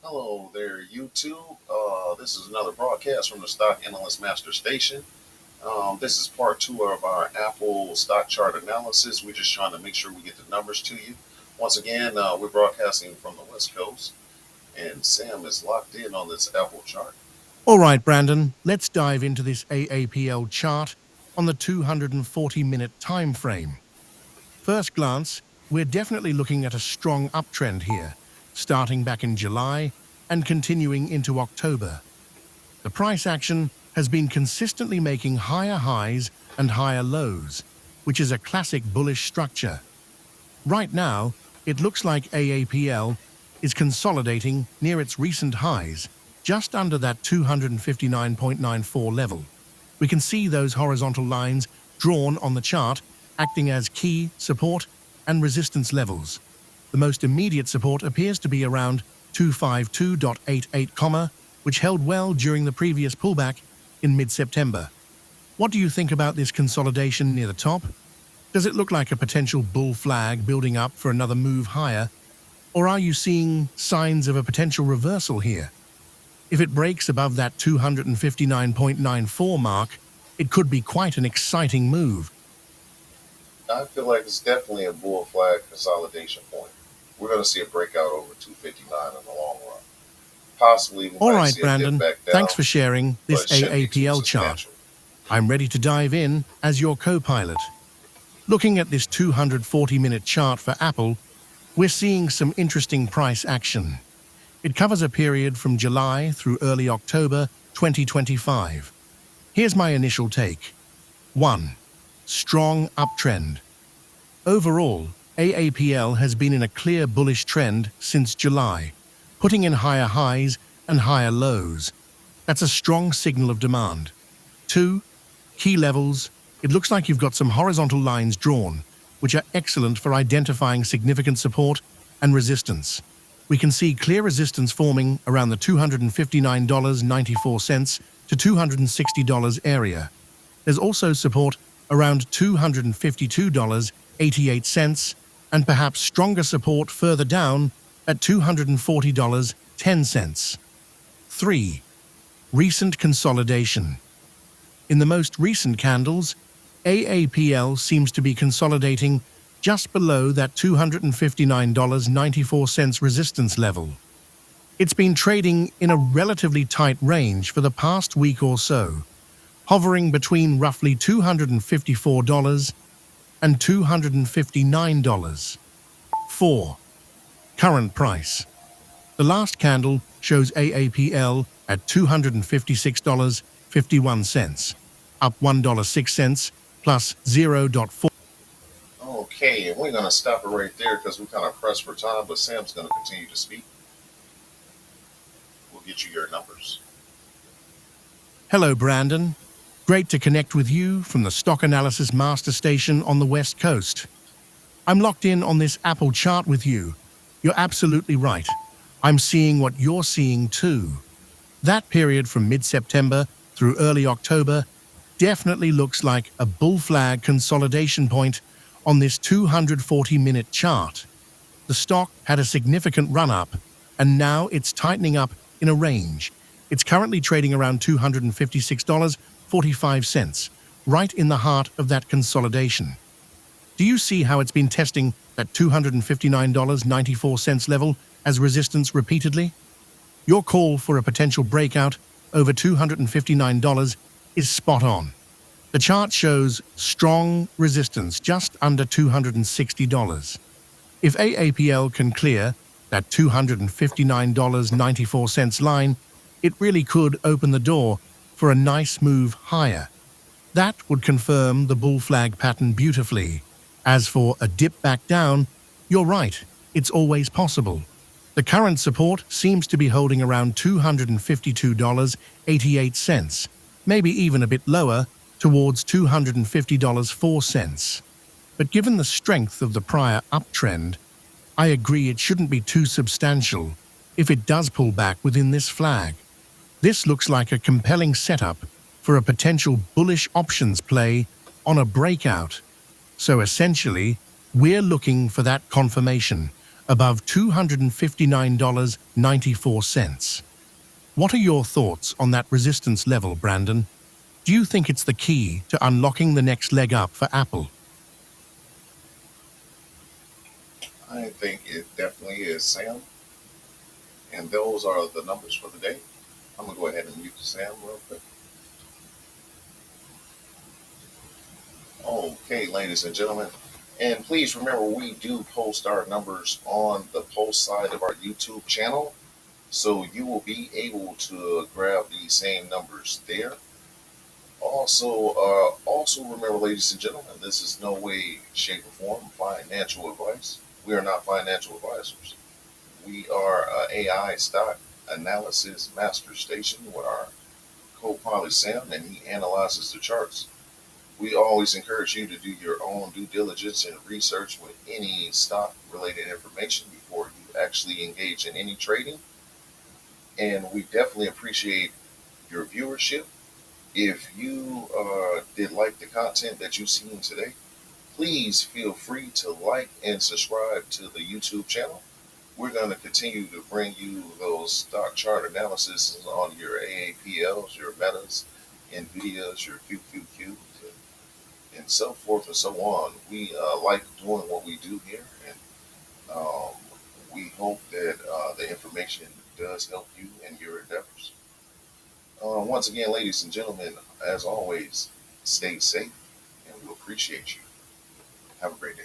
Hello there, YouTube. This is another broadcast from the Stock Analyst Master Station. This is part two of our Apple stock chart analysis. We're just trying to make sure we get the numbers to you. Once again, we're broadcasting from the West Coast, and Sam is locked in on this Apple chart. All right, Brandon, let's dive into this AAPL chart on the 240-minute time frame. First glance, we're definitely looking at a strong uptrend here, starting back in July and continuing into October. The price action has been consistently making higher highs and higher lows, which is a classic bullish structure. Right now, it looks like AAPL is consolidating near its recent highs, just under that 259.94 level. We can see those horizontal lines drawn on the chart acting as key support and resistance levels. The most immediate support appears to be around 252.88, which held well during the previous pullback in mid-September. What do you think about this consolidation near the top? Does it look like a potential bull flag building up for another move higher? Or are you seeing signs of a potential reversal here? If it breaks above that 259.94 mark, it could be quite an exciting move. I feel like it's definitely a bull flag consolidation point. We're going to see a breakout over 259 in the long run. Possibly we All might right, see a dip Brandon, back down, thanks for sharing but this it shouldn't be too AAPL chart. substantial. I'm ready to dive in as your co-pilot. Looking at this 240-minute chart for Apple, we're seeing some interesting price action. It covers a period from July through early October 2025. Here's my initial take. 1. Strong uptrend. Overall, AAPL has been in a clear bullish trend since July, putting in higher highs and higher lows. That's a strong signal of demand. 2. Key levels. It looks like you've got some horizontal lines drawn, which are excellent for identifying significant support and resistance. We can see clear resistance forming around the $259.94 to $260 area. There's also support around $252.88 and perhaps stronger support further down at $240.10. 3. Recent consolidation. In the most recent candles, AAPL seems to be consolidating just below that $259.94 resistance level. It's been trading in a relatively tight range for the past week or so, hovering between roughly $254 and $259. 4. Current price. The last candle shows AAPL at $256.51, up $1.06 plus 0.4. Okay, and we're going to stop it right there because we're kind of pressed for time, but Sam's going to continue to speak. We'll get you your numbers. Hello, Brandon. Great to connect with you from the Stock Analysis Master Station on the West Coast. I'm locked in on this Apple chart with you. You're absolutely right. I'm seeing what you're seeing too. That period from mid-September through early October definitely looks like a bull flag consolidation point on this 240-minute chart. The stock had a significant run-up, and now it's tightening up in a range. It's currently trading around $256.45, right in the heart of that consolidation. Do you see how it's been testing that $259.94 level as resistance repeatedly? Your call for a potential breakout over $259 is spot on. The chart shows strong resistance just under $260. If AAPL can clear that $259.94 line, it really could open the door for a nice move higher. That would confirm the bull flag pattern beautifully. As for a dip back down, you're right, it's always possible. The current support seems to be holding around $252.88, maybe even a bit lower, towards $250.04. But given the strength of the prior uptrend, I agree it shouldn't be too substantial if it does pull back within this flag. This looks like a compelling setup for a potential bullish options play on a breakout. So essentially, we're looking for that confirmation above $259.94. What are your thoughts on that resistance level, Brandon? Do you think it's the key to unlocking the next leg up for Apple? I think it definitely is, Sam. And those are the numbers for the day. I'm gonna go ahead and mute Sam real quick. Okay, ladies and gentlemen. And please remember, we do post our numbers on the post side of our YouTube channel. So you will be able to grab the same numbers there. Also remember, ladies and gentlemen, this is no way, shape, or form financial advice. We are not financial advisors. We are AI stock analysis master station with our co-pilot Sam, and he analyzes the charts. We always encourage you to do your own due diligence and research with any stock related information before you actually engage in any trading. And we definitely appreciate your viewership. If you did like the content that you've seen today, please feel free to like and subscribe to the YouTube channel. We're going to continue to bring you those stock chart analysis on your AAPLs, your metas, NVIDIAs, your QQQs, and so forth and so on. We like doing what we do here, and um, we hope that the information does help you in your endeavors. Once again, ladies and gentlemen, as always, stay safe, and we appreciate you. Have a great day.